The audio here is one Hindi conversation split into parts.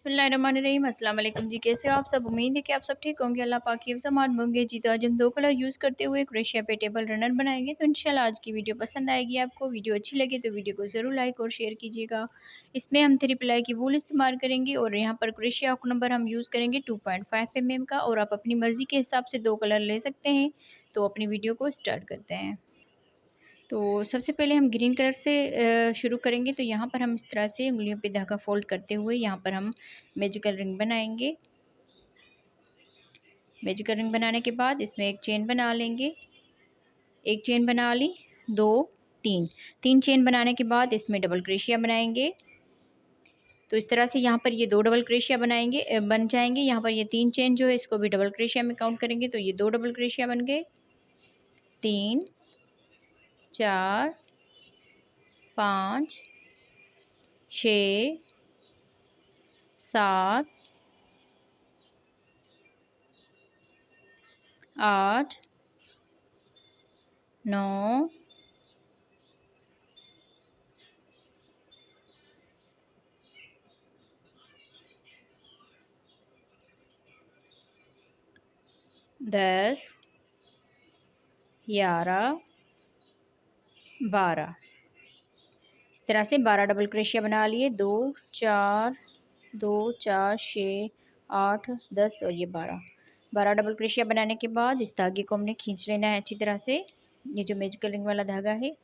बिस्मिल्लाहिर्रहमानिर्रहीम। अस्सलाम वालेकुम जी, कैसे हो आप सब। उम्मीद है कि आप सब ठीक होंगे, अल्लाह पाक की फ़रमान होंगे जी। तो आज हम दो कलर यूज़ करते हुए क्रोशिया पे टेबल रनर बनाएंगे। तो इंशाल्लाह आज की वीडियो पसंद आएगी आपको। वीडियो अच्छी लगे तो वीडियो को ज़रूर लाइक और शेयर कीजिएगा। इसमें हम 3 प्लाई की वूल इस्तेमाल करेंगे और यहाँ पर क्रोशिया हुक नंबर हम यूज़ करेंगे 2.5 mm का। और आप अपनी मर्ज़ी के हिसाब से 2 कलर ले सकते हैं। तो अपनी वीडियो को स्टार्ट करते हैं। तो सबसे पहले हम ग्रीन कलर से शुरू करेंगे। तो यहाँ पर हम इस तरह से उंगलियों पे धागा फोल्ड करते हुए यहाँ पर हम मैजिकल रिंग बनाएंगे। मैजिकल रिंग बनाने के बाद इसमें एक चेन बना लेंगे। एक चेन बना ली, दो, तीन चेन बनाने के बाद इसमें डबल क्रोशिया बनाएंगे। तो इस तरह से यहाँ पर ये 2 डबल क्रोशिया बन जाएंगे। यहाँ पर ये 3 चेन जो है इसको भी डबल क्रोशिया में काउंट करेंगे। तो ये 2 डबल क्रोशिया बन गए, 3, 4, 5, 6, 7, 8, 9, 10, 11, 12। इस तरह से 12 डबल क्रोशिया बना लिए। 2, 4, 2, 4, 6, 8, 10 और ये 12 डबल क्रोशिया बनाने के बाद इस धागे को हमने खींच लेना है अच्छी तरह से। ये जो मैजिकल रिंग वाला धागा है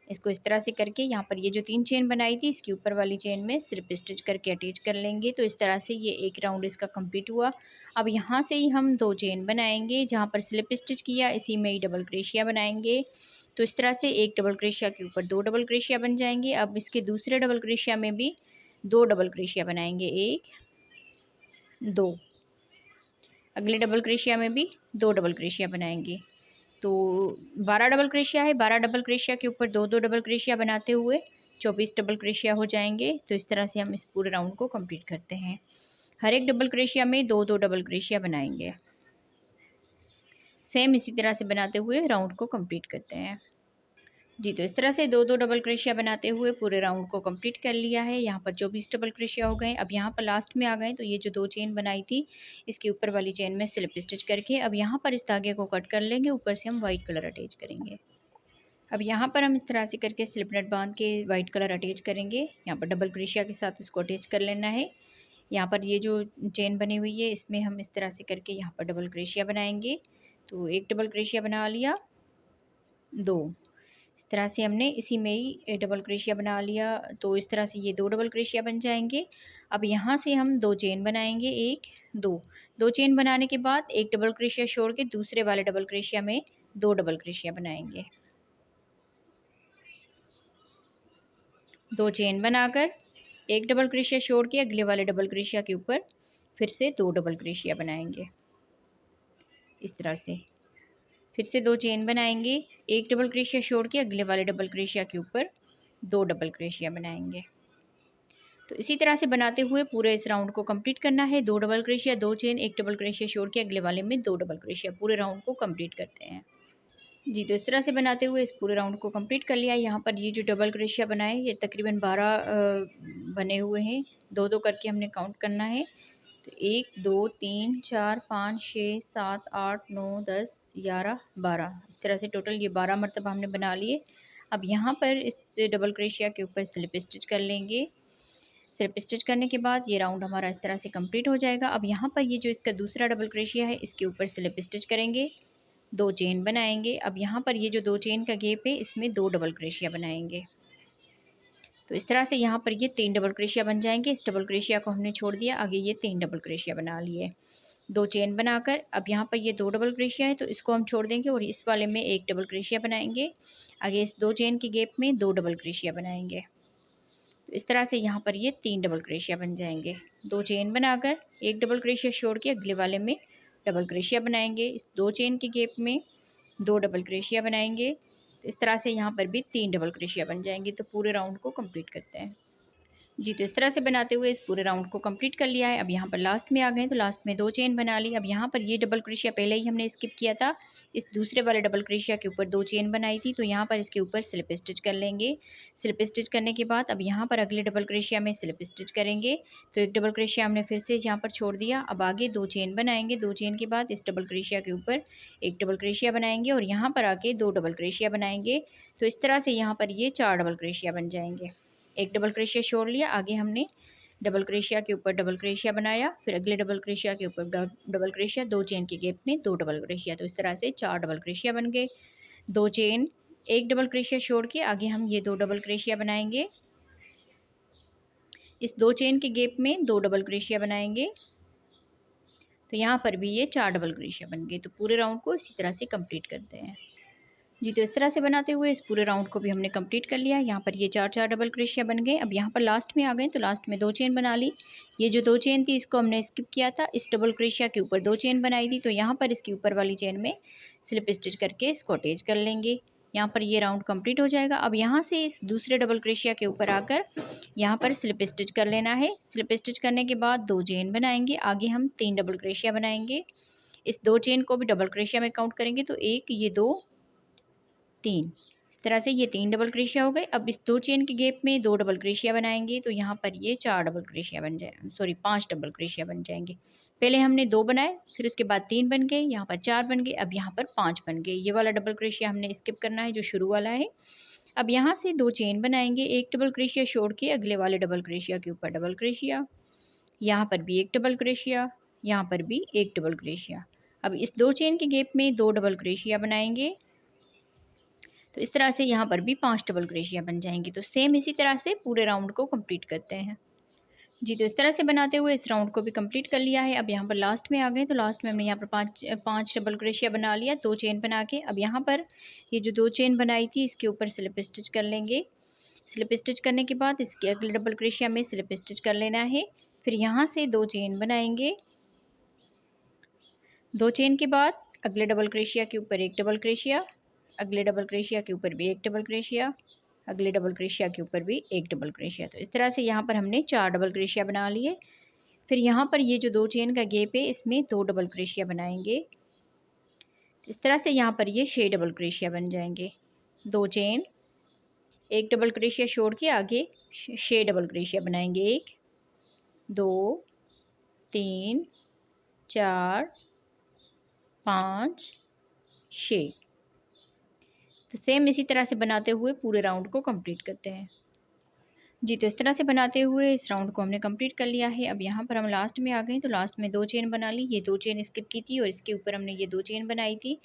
इसको इस तरह से करके यहाँ पर ये जो 3 चेन बनाई थी इसकी ऊपर वाली चेन में स्लिप स्टिच करके अटैच कर लेंगे। तो इस तरह से ये एक राउंड इसका कंप्लीट हुआ। अब यहाँ से ही हम 2 चेन बनाएंगे। जहाँ पर स्लिप स्टिच किया इसी में ही डबल क्रोशिया बनाएंगे। तो इस तरह से एक डबल क्रोशिया के ऊपर 2 डबल क्रोशिया बन जाएंगे। अब इसके दूसरे डबल क्रोशिया में भी 2 डबल क्रोशिया बनाएंगे, 1, 2। अगले डबल क्रोशिया में भी 2 डबल क्रोशिया बनाएंगे। तो 12 डबल क्रोशिया है, 12 डबल क्रोशिया के ऊपर 2-2 डबल क्रोशिया बनाते हुए 24 डबल क्रोशिया हो जाएंगे। तो इस तरह से हम इस पूरे राउंड को कंप्लीट करते हैं। हर एक डबल क्रोशिया में 2-2 डबल क्रोशिया बनाएंगे। सेम इसी तरह से बनाते हुए राउंड को कंप्लीट करते हैं जी। तो इस तरह से 2-2 डबल क्रोशिया बनाते हुए पूरे राउंड को कंप्लीट कर लिया है। यहाँ पर 24 डबल क्रोशिया हो गए। अब यहाँ पर लास्ट में आ गए। तो ये जो 2 चेन बनाई थी इसके ऊपर वाली चेन में स्लिप स्टिच करके अब यहाँ पर इस धागे को कट कर लेंगे। ऊपर से हम वाइट कलर अटैच करेंगे। अब यहाँ पर हम इस तरह से करके स्लिप नट बांध के वाइट कलर अटैच करेंगे। यहाँ पर डबल क्रोशिया के साथ इसको अटैच कर लेना है। यहाँ पर ये जो चेन बनी हुई है इसमें हम इस तरह से करके यहाँ पर डबल क्रोशिया बनाएंगे। तो एक डबल क्रोशिया बना लिया, 2। इस तरह से हमने इसी में ही डबल क्रोशिया बना लिया। तो इस तरह से ये 2 डबल क्रोशिया बन जाएंगे। अब यहाँ से हम 2 चेन बनाएंगे, 1, 2 चेन बनाने के बाद एक डबल क्रोशिया छोड़ के दूसरे वाले डबल क्रोशिया में 2 डबल क्रोशिया बनाएंगे। 2 चेन बनाकर एक डबल क्रोशिया छोड़ के अगले वाले डबल क्रोशिया के ऊपर फिर से 2 डबल क्रोशिया बनाएंगे। इस तरह से फिर से 2 चेन बनाएंगे, एक डबल क्रोशिया छोड़ के अगले वाले डबल क्रोशिया के ऊपर 2 डबल क्रोशिया बनाएंगे। तो इसी तरह से बनाते हुए पूरे इस राउंड को कंप्लीट करना है। 2 डबल क्रोशिया, 2 चेन, एक डबल क्रोशिया छोड़ के अगले वाले में 2 डबल क्रोशिया, पूरे राउंड को कंप्लीट करते हैं जी। तो इस तरह से बनाते हुए इस पूरे राउंड को कंप्लीट कर लिया। यहाँ पर ये जो डबल क्रोशिया बनाए ये तकरीबन 12 बने हुए हैं। 2-2 करके हमने काउंट करना है। तो 1, 2, 3, 4, 5, 6, 7, 8, 9, 10, 11, 12। इस तरह से टोटल ये 12 मरतबा हमने बना लिए। अब यहाँ पर इस डबल क्रोशिया के ऊपर स्लिप स्टिच कर लेंगे। स्लिप स्टिच करने के बाद ये राउंड हमारा इस तरह से कंप्लीट हो जाएगा। अब यहाँ पर ये जो इसका दूसरा डबल क्रोशिया है इसके ऊपर स्लिप स्टिच करेंगे, 2 चेन बनाएंगे। अब यहाँ पर ये जो 2 चेन का गैप है इसमें 2 डबल क्रोशिया बनाएंगे। तो इस तरह से यहाँ पर ये 3 डबल क्रोशिया बन जाएंगे। इस डबल क्रोशिया को हमने छोड़ दिया, आगे ये 3 डबल क्रोशिया बना लिए। 2 चेन बनाकर अब यहाँ पर ये 2 डबल क्रोशिया है तो इसको हम छोड़ देंगे और इस वाले में 1 डबल क्रोशिया बनाएंगे। आगे इस 2 चेन के गैप में 2 डबल क्रोशिया बनाएंगे। तो इस तरह से यहाँ पर ये 3 डबल क्रोशिया बन जाएंगे। 2 चेन बनाकर 1 डबल क्रोशिया छोड़ के अगले वाले में डबल क्रोशिया बनाएंगे। इस 2 चेन के गैप में 2 डबल क्रोशिया बनाएंगे। तो इस तरह से यहाँ पर भी 3 डबल क्रोशिया बन जाएंगे। तो पूरे राउंड को कंप्लीट करते हैं। जी, तो इस तरह से बनाते हुए इस पूरे राउंड को कंप्लीट कर लिया है। अब यहाँ पर लास्ट में आ गए, तो लास्ट में 2 चेन बना ली। अब यहाँ पर ये डबल क्रोशिया पहले ही हमने स्किप किया था। इस दूसरे वाले डबल क्रोशिया के ऊपर 2 चेन बनाई थी, तो यहाँ पर इसके ऊपर स्लिप स्टिच कर लेंगे। स्लिप स्टिच करने के बाद अब यहाँ पर अगले डबल क्रोशिया में स्लिप स्टिच करेंगे। तो एक डबल क्रोशिया हमने फिर से यहाँ पर छोड़ दिया। अब आगे 2 चेन बनाएंगे। 2 चेन के बाद इस डबल क्रोशिया के ऊपर एक डबल क्रोशिया बनाएंगे और यहाँ पर आके 2 डबल क्रोशिया बनाएंगे। तो इस तरह से यहाँ पर ये 4 डबल क्रोशिया बन जाएंगे। एक डबल क्रोशिया छोड़ लिया, आगे हमने डबल क्रोशिया के ऊपर डबल क्रोशिया बनाया, फिर अगले डबल क्रोशिया के ऊपर डबल क्रोशिया, 2 चेन के गैप में 2 डबल क्रोशिया। तो इस तरह से 4 डबल क्रोशिया बन गए। 2 चेन, एक डबल क्रोशिया छोड़ के आगे हम ये 2 डबल क्रोशिया बनाएंगे। इस 2 चेन के गैप में 2 डबल क्रोशिया बनाएंगे। तो यहाँ पर भी ये 4 डबल क्रोशिया बन गए। तो पूरे राउंड को इसी तरह से कंप्लीट करते हैं। जी, तो इस तरह से बनाते हुए इस पूरे राउंड को भी हमने कंप्लीट कर लिया। यहाँ पर ये 4 डबल क्रोशिया बन गए। अब यहाँ पर लास्ट में आ गए, तो लास्ट में 2 चेन बना ली। ये जो 2 चेन थी इसको हमने स्किप किया था। इस डबल क्रोशिया के ऊपर 2 चेन बनाई थी, तो यहाँ पर इसके ऊपर वाली चेन में स्लिप स्टिच करके इसको अटैच कर लेंगे। यहाँ पर ये राउंड कंप्लीट हो जाएगा। अब यहाँ से इस दूसरे डबल क्रोशिया के ऊपर आकर यहाँ पर स्लिप स्टिच कर लेना है। स्लिप स्टिच करने के बाद 2 चेन बनाएंगे। आगे हम 3 डबल क्रोशिया बनाएंगे। इस 2 चेन को भी डबल क्रोशिया में काउंट करेंगे, तो 1, ये 2, 3। इस तरह से ये 3 डबल क्रोशिया हो गए। अब इस 2 चेन के गैप में 2 डबल क्रोशिया बनाएंगे, तो यहाँ पर ये 4 डबल क्रोशिया बन जाए, सॉरी 5 डबल क्रोशिया बन जाएंगे। पहले हमने 2 बनाए, फिर उसके बाद 3 बन गए, यहाँ पर 4 बन गए, अब यहाँ पर 5 बन गए। ये वाला डबल क्रोशिया हमने स्किप करना है जो शुरू वाला है। अब यहाँ से 2 चेन बनाएंगे, एक डबल क्रोशिया छोड़ के अगले वाले डबल क्रोशिया के ऊपर डबल क्रोशिया, यहाँ पर भी एक डबल क्रोशिया, यहाँ पर भी एक डबल क्रोशिया। अब इस 2 चेन के गैप में 2 डबल क्रोशिया बनाएंगे। तो इस तरह से यहाँ पर भी 5 डबल क्रोशिया बन जाएंगी। तो सेम इसी तरह से पूरे राउंड को कंप्लीट करते हैं। जी, तो इस तरह से बनाते हुए इस राउंड को भी कंप्लीट कर लिया है। अब यहाँ पर लास्ट में आ गए, तो लास्ट में हमने यहाँ पर पाँच डबल क्रोशिया बना लिया, 2 चेन बना के। अब यहाँ पर ये जो 2 चेन बनाई थी इसके ऊपर स्लिप स्टिच कर लेंगे। स्लिप स्टिच करने के बाद इसके अगले डबल क्रोशिया में स्लिप स्टिच कर लेना है। फिर यहाँ से 2 चेन बनाएंगे। 2 चेन के बाद अगले डबल क्रोशिया के ऊपर एक डबल क्रोशिया, अगले डबल क्रोशिया के ऊपर भी एक डबल क्रोशिया, अगले डबल क्रोशिया के ऊपर भी एक डबल क्रोशिया। तो इस तरह से यहाँ पर हमने 4 डबल क्रोशिया बना लिए। फिर यहाँ पर ये जो 2 चेन का गैप है इसमें 2 डबल क्रोशिया बनाएंगे। इस तरह से यहाँ पर ये 6 डबल क्रोशिया बन जाएंगे। 2 चेन, एक डबल क्रोशिया छोड़ के आगे 6 डबल क्रोशिया बनाएंगे। 1, 2, 3, 4, 5, 6। तो सेम इसी तरह से बनाते हुए पूरे राउंड को कंप्लीट करते हैं। जी, तो इस तरह से बनाते हुए इस राउंड को हमने कंप्लीट कर लिया है। अब यहाँ पर हम लास्ट में आ गए, तो लास्ट में 2 चेन बना ली। ये 2 चेन स्किप की थी और इसके ऊपर हमने ये 2 चेन बनाई थी।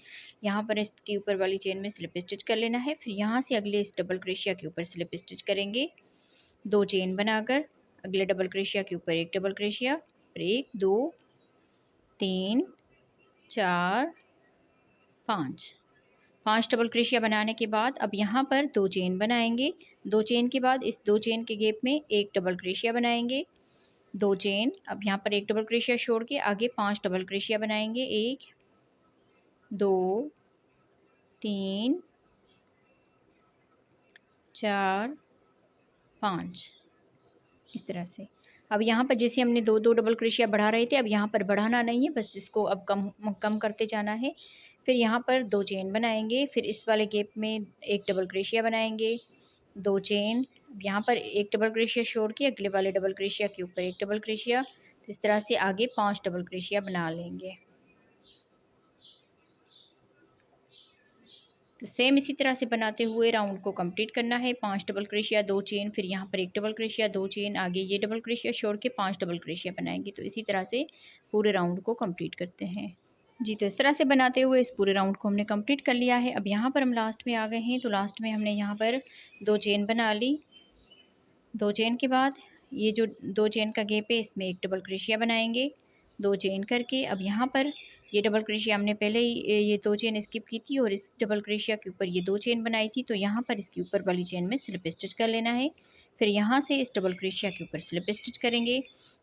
यहाँ पर इसके ऊपर वाली चेन में स्लिप स्टिच कर लेना है। फिर यहाँ से अगले इस डबल क्रोशिया के ऊपर स्लिप स्टिच करेंगे, 2 चेन बनाकर अगले डबल क्रोशिया के ऊपर एक डबल क्रोशिया, फिर 1, 2, 3, 4, 5 डबल क्रोशिया बनाने के बाद अब यहाँ पर 2 चेन बनाएंगे। 2 चेन के बाद इस 2 चेन के गैप में एक डबल क्रोशिया बनाएंगे। 2 चेन, अब यहाँ पर एक डबल क्रोशिया छोड़ के आगे 5 डबल क्रोशिया बनाएंगे। 1, 2, 3, 4, 5, इस तरह से। अब यहाँ पर जैसे हमने 2 डबल क्रोशिया बढ़ा रहे थे, अब यहाँ पर बढ़ाना नहीं है, बस इसको अब कम कम करते जाना है। फिर यहाँ पर 2 चेन बनाएंगे, फिर इस वाले गैप में एक डबल क्रोशिया बनाएंगे। 2 चेन, यहाँ पर एक डबल क्रोशिया छोड़ के अगले वाले डबल क्रोशिया के ऊपर एक डबल क्रोशिया। तो इस तरह से आगे 5 डबल क्रोशिया बना लेंगे। तो सेम इसी तरह से बनाते हुए राउंड को कंप्लीट करना है। 5 डबल क्रोशिया, 2 चेन, फिर यहाँ पर एक डबल क्रोशिया, 2 चेन, आगे ये डबल क्रोशिया छोड़ के 5 डबल क्रोशिया बनाएंगे। तो इसी तरह से पूरे राउंड को कंप्लीट करते हैं। जी, तो इस तरह से बनाते हुए इस पूरे राउंड को हमने कंप्लीट कर लिया है। अब यहाँ पर हम लास्ट में आ गए हैं, तो लास्ट में हमने यहाँ पर 2 चेन बना ली। 2 चेन के बाद ये जो 2 चेन का गैप है इसमें एक डबल क्रोशिया बनाएंगे। 2 चेन करके अब यहाँ पर ये डबल क्रोशिया हमने पहले ही ये 2 चेन स्किप की थी और इस डबल क्रोशिया के ऊपर ये 2 चेन बनाई थी, तो यहाँ पर इसके ऊपर वाली चेन में स्लिप स्टिच कर लेना है। फिर यहाँ से इस डबल क्रोशिया के ऊपर स्लिप स्टिच करेंगे,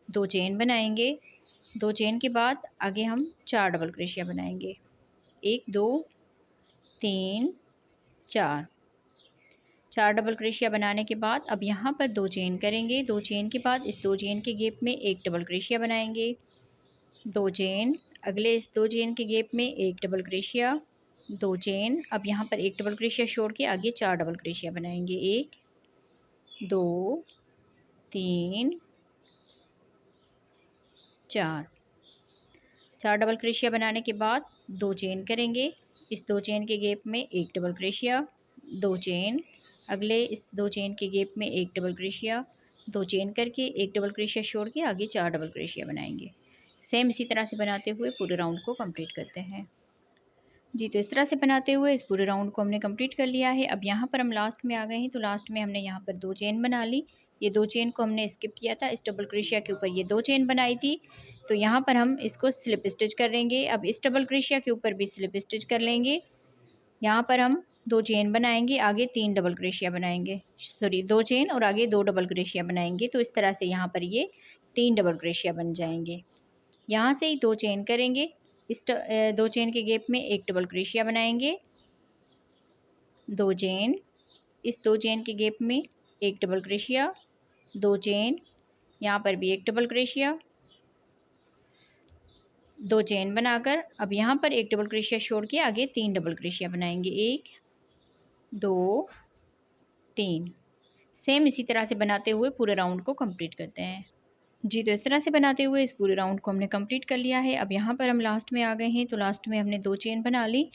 2 चेन बनाएंगे। 2 चेन के बाद आगे हम 4 डबल क्रोशिया बनाएंगे। 1, 2, 3, 4। 4 डबल क्रोशिया बनाने के बाद अब यहाँ पर 2 चेन करेंगे। 2 चेन के बाद इस 2 चेन के गैप में एक डबल क्रोशिया बनाएंगे। 2 चेन, अगले इस 2 चेन के गैप में एक डबल क्रोशिया, 2 चेन। अब यहाँ पर एक डबल क्रोशिया छोड़ के आगे 4 डबल क्रोशिया बनाएंगे। 1 2 3 4 डबल क्रोशिया बनाने के बाद 2 चेन करेंगे। इस 2 चेन के गैप में एक डबल क्रोशिया, 2 चेन, अगले इस 2 चेन के गैप में एक डबल क्रोशिया, 2 चेन करके एक डबल क्रोशिया छोड़ के आगे 4 डबल क्रोशिया बनाएंगे। सेम इसी तरह से बनाते हुए पूरे राउंड को कंप्लीट करते हैं। जी, तो इस तरह से बनाते हुए इस पूरे राउंड को हमने कंप्लीट कर लिया है। अब यहाँ पर हम लास्ट में आ गए हैं, तो लास्ट में हमने यहाँ पर 2 चेन बना ली। ये 2 चेन को हमने स्किप किया था, इस डबल क्रोशिया के ऊपर ये 2 चेन बनाई थी, तो यहाँ पर हम इसको स्लिप स्टिच कर लेंगे। अब इस डबल क्रोशिया के ऊपर भी स्लिप स्टिच कर लेंगे। यहाँ पर हम 2 चेन बनाएंगे, आगे 3 डबल क्रोशिया बनाएंगे, सॉरी 2 चेन और आगे 2 डबल क्रोशिया बनाएंगे। तो इस तरह से यहाँ पर ये 3 डबल क्रोशिया बन जाएंगे। यहाँ से ही 2 चेन करेंगे, इस 2 चेन के गैप में एक डबल क्रोशिया बनाएंगे, 2 चेन, इस 2 चेन के गैप में एक डबल क्रोशिया, 2 चेन, यहाँ पर भी एक डबल क्रोशिया, 2 चेन बनाकर अब यहाँ पर एक डबल क्रोशिया छोड़ के आगे 3 डबल क्रोशिया बनाएंगे। 1 2 3। सेम इसी तरह से बनाते हुए पूरे राउंड को कंप्लीट करते हैं। जी, तो इस तरह से बनाते हुए इस पूरे राउंड को हमने कंप्लीट कर लिया है। अब यहाँ पर हम लास्ट में आ गए हैं, तो लास्ट में हमने 2 चेन बना ली।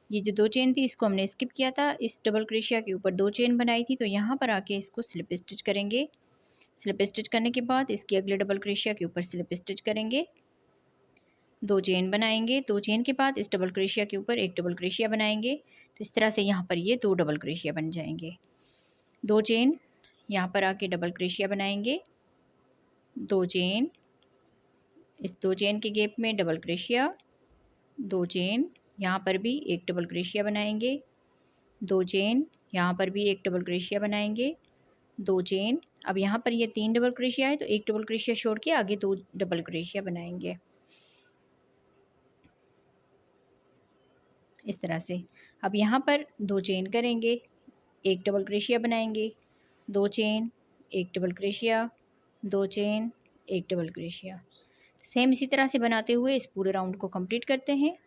ये जो 2 चेन थी इसको हमने स्किप किया था, इस डबल क्रोशिया के ऊपर 2 चेन बनाई थी, तो यहाँ पर आके इसको स्लिप स्टिच करेंगे। स्लिप स्टिच करने के बाद इसके अगले डबल क्रोशिया के ऊपर स्लिप स्टिच करेंगे, 2 चेन बनाएंगे। 2 चेन के बाद इस डबल क्रोशिया के ऊपर एक डबल क्रोशिया बनाएंगे, तो इस तरह से यहाँ पर ये 2 डबल क्रोशिया बन जाएंगे। 2 चेन, यहाँ पर आके डबल क्रोशिया बनाएंगे, 2 चेन, इस 2 चेन के गैप में डबल क्रोशिया, 2 चेन, यहाँ पर भी एक डबल क्रोशिया बनाएंगे, 2 चेन, यहाँ पर भी एक डबल क्रोशिया बनाएंगे, 2 चेन। अब यहाँ पर ये 3 डबल क्रोशिया है, तो एक डबल क्रोशिया छोड़ के आगे 2 डबल क्रोशिया बनाएंगे इस तरह से। अब यहाँ पर 2 चेन करेंगे, एक डबल क्रोशिया बनाएंगे, 2 चेन, एक डबल क्रोशिया, 2 चेन, एक डबल क्रोशिया। सेम इसी तरह से बनाते हुए इस पूरे राउंड को कंप्लीट करते हैं।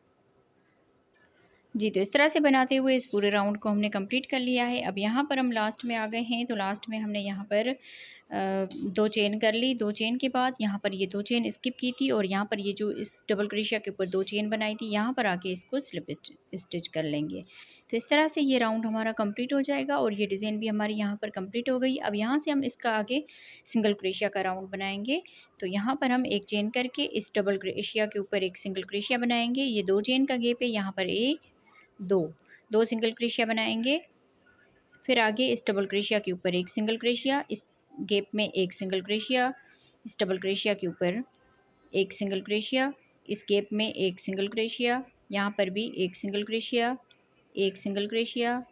जी, तो इस तरह से बनाते हुए इस पूरे राउंड को हमने कंप्लीट कर लिया है। अब यहाँ पर हम लास्ट में आ गए हैं, तो लास्ट में हमने यहाँ पर 2 चेन कर ली। 2 चेन के बाद यहाँ पर ये 2 चेन स्किप की थी और यहाँ पर ये जो इस डबल क्रोशिया के ऊपर 2 चेन बनाई थी, यहाँ पर आके इसको स्लिप स्टिच कर लेंगे। तो इस तरह से ये राउंड हमारा कंप्लीट हो जाएगा और ये डिज़ाइन भी हमारी यहाँ पर कंप्लीट हो गई। अब यहाँ से हम इसका आगे सिंगल क्रोशिया का राउंड बनाएंगे। तो यहाँ पर हम एक चेन करके इस डबल क्रोशिया के ऊपर एक सिंगल क्रोशिया बनाएंगे। ये 2 चेन का गैप है, यहाँ पर 1 2 सिंगल क्रोशिया बनाएंगे। फिर आगे इस डबल क्रोशिया के ऊपर एक सिंगल क्रोशिया, इस गैप में एक सिंगल क्रोशिया, इस डबल क्रोशिया के ऊपर एक सिंगल क्रोशिया, इस गैप में एक सिंगल क्रोशिया, यहाँ पर भी एक सिंगल क्रोशिया, एक सिंगल क्रोशिया,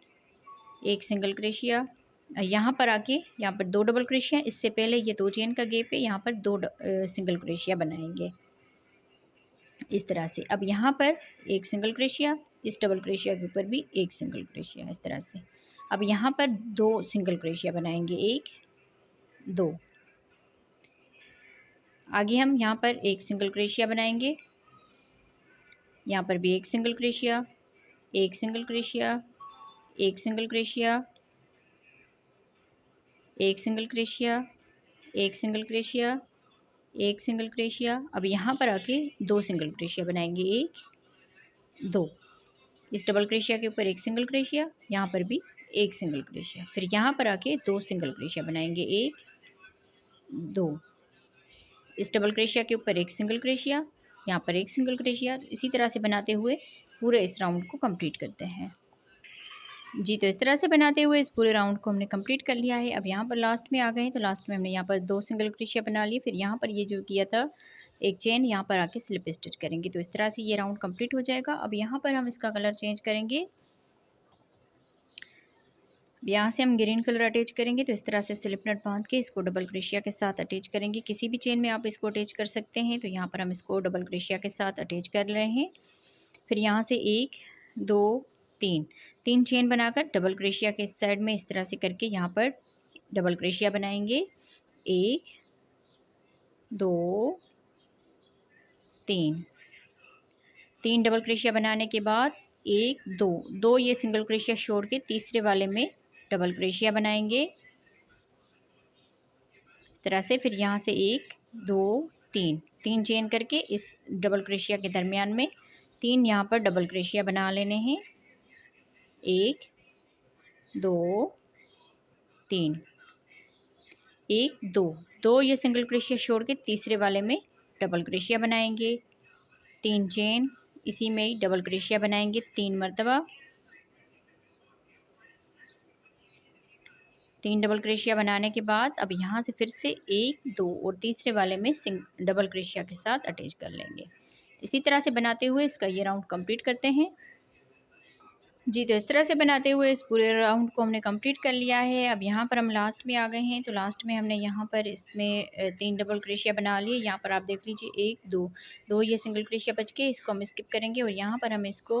एक सिंगल क्रोशिया। यहाँ पर आके यहाँ पर 2 डबल क्रोशिया, इससे पहले ये 2 चेन का गैप है, यहाँ पर 2 सिंगल क्रोशिया बनाएंगे इस तरह से। अब यहाँ पर एक सिंगल क्रोशिया, इस डबल क्रोशिया के ऊपर भी एक सिंगल क्रोशिया इस तरह से। अब यहाँ पर 2 सिंगल क्रोशिया बनाएंगे, 1 2। आगे हम यहाँ पर एक सिंगल क्रोशिया बनाएंगे, यहाँ पर भी एक सिंगल क्रोशिया, एक सिंगल क्रोशिया, एक सिंगल क्रोशिया, एक सिंगल क्रोशिया, एक सिंगल क्रोशिया, एक सिंगल क्रोशिया। अब यहाँ पर आके 2 सिंगल क्रोशिया बनाएंगे, 1 2। इस डबल क्रोशिया के ऊपर एक सिंगल क्रोशिया, यहाँ पर भी एक सिंगल क्रोशिया। फिर यहाँ पर आके 2 सिंगल क्रोशिया बनाएंगे, 1 2। इस डबल क्रोशिया के ऊपर एक सिंगल क्रोशिया, यहाँ पर एक सिंगल क्रोशिया। तो इसी तरह से बनाते हुए पूरे इस राउंड को कंप्लीट करते हैं। जी, तो इस तरह से बनाते हुए इस पूरे राउंड को हमने कंप्लीट कर लिया है। अब यहाँ पर लास्ट में आ गए हैं, तो लास्ट में हमने यहाँ पर 2 सिंगल क्रोशिया बना लिए। फिर यहाँ पर ये जो किया था एक चेन, यहाँ पर आके स्लिप स्टिच करेंगे। तो इस तरह से ये राउंड कंप्लीट हो जाएगा। अब यहाँ पर हम इसका कलर चेंज करेंगे, यहाँ से हम ग्रीन कलर अटैच करेंगे। तो इस तरह से स्लिप नट बांध के इसको डबल क्रोशिया के साथ अटैच करेंगे। किसी भी चेन में आप इसको अटैच कर सकते हैं। तो यहाँ पर हम इसको डबल क्रोशिया के साथ अटैच कर रहे हैं। फिर यहाँ से 1 2 तीन, 3 चेन बनाकर डबल क्रोशिया के इस साइड में इस तरह से करके यहाँ पर डबल क्रोशिया बनाएंगे। 1 2 3, 3 डबल क्रोशिया बनाने के बाद 1 2 2 ये सिंगल क्रोशिया छोड़ के तीसरे वाले में डबल क्रोशिया बनाएंगे इस तरह से। फिर यहाँ से 1 2 3, 3 चेन करके इस डबल क्रोशिया के दरमियान में 3 यहाँ पर डबल क्रोशिया बना लेने हैं। 1 2 3, 1 2 2 ये सिंगल क्रोशिया छोड़ के तीसरे वाले में डबल क्रोशिया बनाएंगे। 3 चेन इसी में ही डबल क्रोशिया बनाएंगे 3 मरतबा। 3 डबल क्रोशिया बनाने के बाद अब यहाँ से फिर से 1 2 और तीसरे वाले में डबल क्रोशिया के साथ अटैच कर लेंगे। इसी तरह से बनाते हुए इसका ये राउंड कंप्लीट करते हैं। जी, तो इस तरह से बनाते हुए इस पूरे राउंड को हमने कंप्लीट कर लिया है। अब यहाँ पर हम लास्ट में आ गए हैं, तो लास्ट में हमने यहाँ पर इसमें 3 डबल क्रोशिया बना लिए। यहाँ पर आप देख लीजिए 1 2 2 ये सिंगल क्रोशिया बच के इसको हम स्किप करेंगे और यहाँ पर हम इसको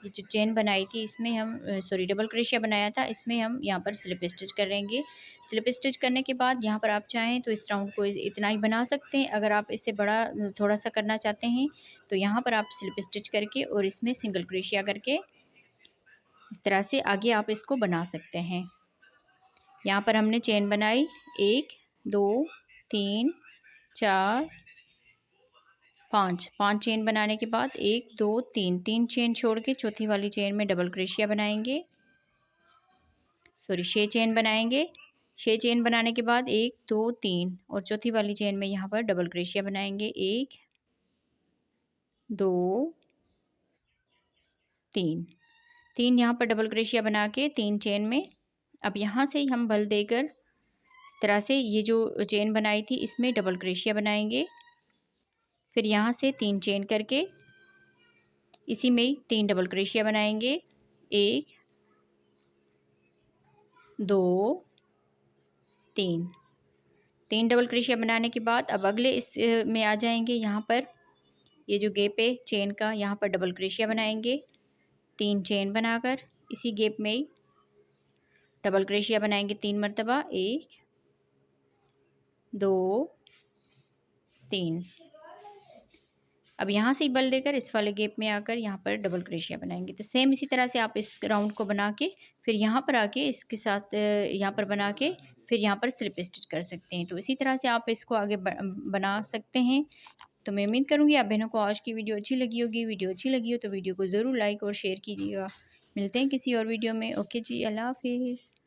ये जो चेन बनाई थी इसमें हम सॉरी डबल क्रोशिया बनाया था इसमें हम यहाँ पर स्लिप स्टिच करेंगे। स्लिप स्टिच करने के बाद यहाँ पर आप चाहें तो इस राउंड को इतना ही बना सकते हैं। अगर आप इससे बड़ा थोड़ा सा करना चाहते हैं तो यहाँ पर आप स्लिप स्टिच करके और इसमें सिंगल क्रोशिया करके इस तरह से आगे आप इसको बना सकते हैं। यहाँ पर हमने चेन बनाई 1 2 3 4 5, 5 चेन बनाने के बाद 1 2 3, 3 चेन छोड़ के चौथी वाली चेन में डबल क्रोशिया बनाएंगे। सॉरी 6 चेन बनाएंगे। 6 चेन बनाने के बाद 1 2 3 और चौथी वाली चेन में यहाँ पर डबल क्रोशिया बनाएंगे। 1 2 3, 3 यहाँ पर डबल क्रोशिया बना के 3 चेन में अब यहाँ से हम बल देकर इस तरह से ये जो चेन बनाई थी इसमें डबल क्रोशिया बनाएंगे। फिर यहाँ से 3 चेन करके इसी में 3 डबल क्रोशिया बनाएंगे। 1 2 3, 3 डबल क्रोशिया बनाने के बाद अब अगले इस में आ जाएंगे। यहाँ पर ये जो गैप है चेन का यहाँ पर डबल क्रोशिया बनाएंगे। 3 चेन बनाकर इसी गैप में ही डबल क्रोशिया बनाएंगे 3 मरतबा। 1 2 3, अब यहाँ से बल देकर इस वाले गैप में आकर यहाँ पर डबल क्रोशिया बनाएंगे। तो सेम इसी तरह से आप इस राउंड को बना के फिर यहाँ पर आके इसके साथ यहाँ पर बना के फिर यहाँ पर स्लिप स्टिच कर सकते हैं। तो इसी तरह से आप इसको आगे बना सकते हैं। तो मैं उम्मीद करूँगी आप बहनों को आज की वीडियो अच्छी लगी होगी। वीडियो अच्छी लगी हो तो वीडियो को ज़रूर लाइक और शेयर कीजिएगा। मिलते हैं किसी और वीडियो में। ओके जी, अल्लाह हाफिज़।